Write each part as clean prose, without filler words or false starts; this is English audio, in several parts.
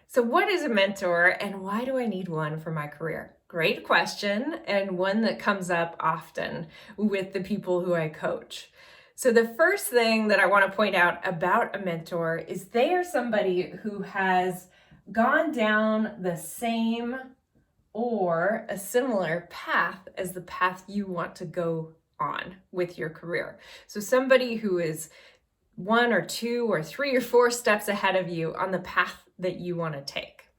So what is a mentor and why do I need one for my career? Great question, and one that comes up often with the people who I coach. So the first thing that I want to point out about a mentor is they are somebody who has gone down the same or a similar path as the path you want to go on with your career. So somebody who is one or two or three or four steps ahead of you on the path that you want to take.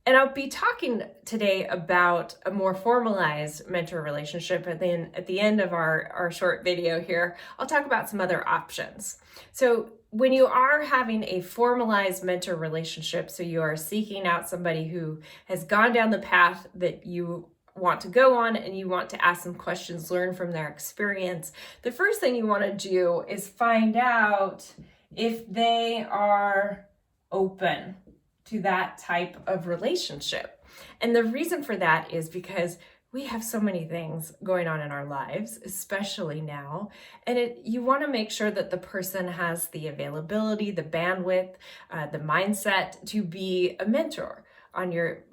And I'll be talking today about a more formalized mentor relationship. And then at the end of our short video here, I'll talk about some other options. So when you are having a formalized mentor relationship, so you are seeking out somebody who has gone down the path that you want to go on and you want to ask some questions, learn from their experience, the first thing you want to do is find out if they are open to that type of relationship. And the reason for that is because we have so many things going on in our lives, especially now, and you want to make sure that the person has the availability, the bandwidth, the mindset to be a mentor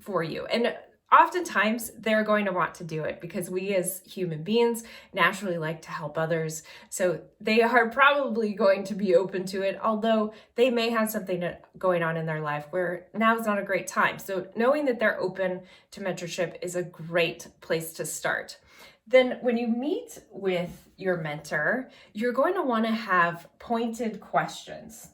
for you. And oftentimes they're going to want to do it because we as human beings naturally like to help others. So they are probably going to be open to it, although they may have something going on in their life where now is not a great time. So knowing that they're open to mentorship is a great place to start. Then when you meet with your mentor, you're going to want to have pointed questions.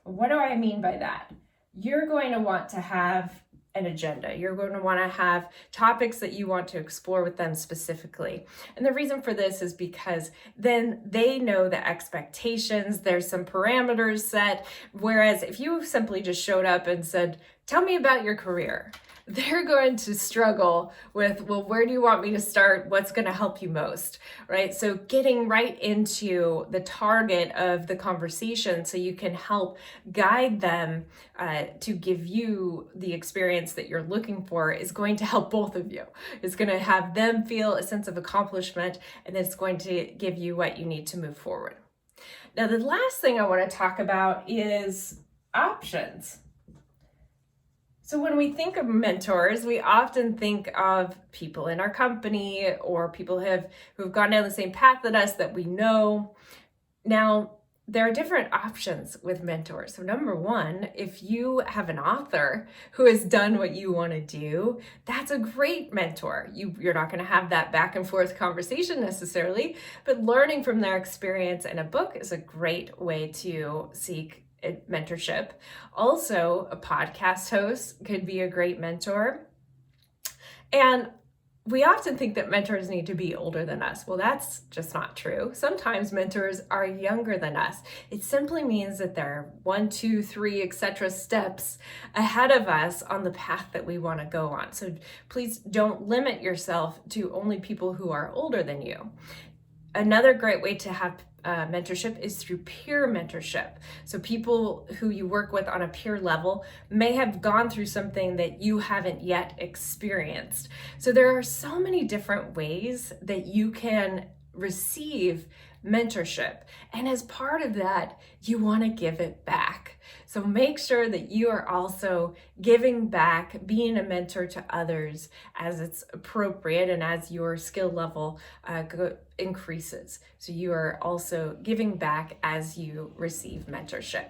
What do I mean by that? You're going to want to have an agenda. You're going to want to have topics that you want to explore with them specifically. And the reason for this is because then they know the expectations, there's some parameters set. Whereas if you simply just showed up and said, tell me about your career, they're going to struggle with, well, where do you want me to start? What's going to help you most, right? So getting right into the target of the conversation so you can help guide them to give you the experience that you're looking for is going to help both of you. It's going to have them feel a sense of accomplishment, and it's going to give you what you need to move forward. Now, the last thing I want to talk about is options. So when we think of mentors, we often think of people in our company or people who've gone down the same path as us that we know. Now, there are different options with mentors. So number one, if you have an author who has done what you want to do, that's a great mentor. You're not going to have that back and forth conversation necessarily, but learning from their experience in a book is a great way to seek mentorship. Also, a podcast host could be a great mentor. And we often think that mentors need to be older than us. Well, that's just not true. Sometimes mentors are younger than us. It simply means that they're 1, 2, 3, etc. steps ahead of us on the path that we want to go on. So please don't limit yourself to only people who are older than you. Another great way to have mentorship is through peer mentorship. So people who you work with on a peer level may have gone through something that you haven't yet experienced. So there are so many different ways that you can receive mentorship. And as part of that, you want to give it back. So make sure that you are also giving back, being a mentor to others as it's appropriate and as your skill level increases. So you are also giving back as you receive mentorship.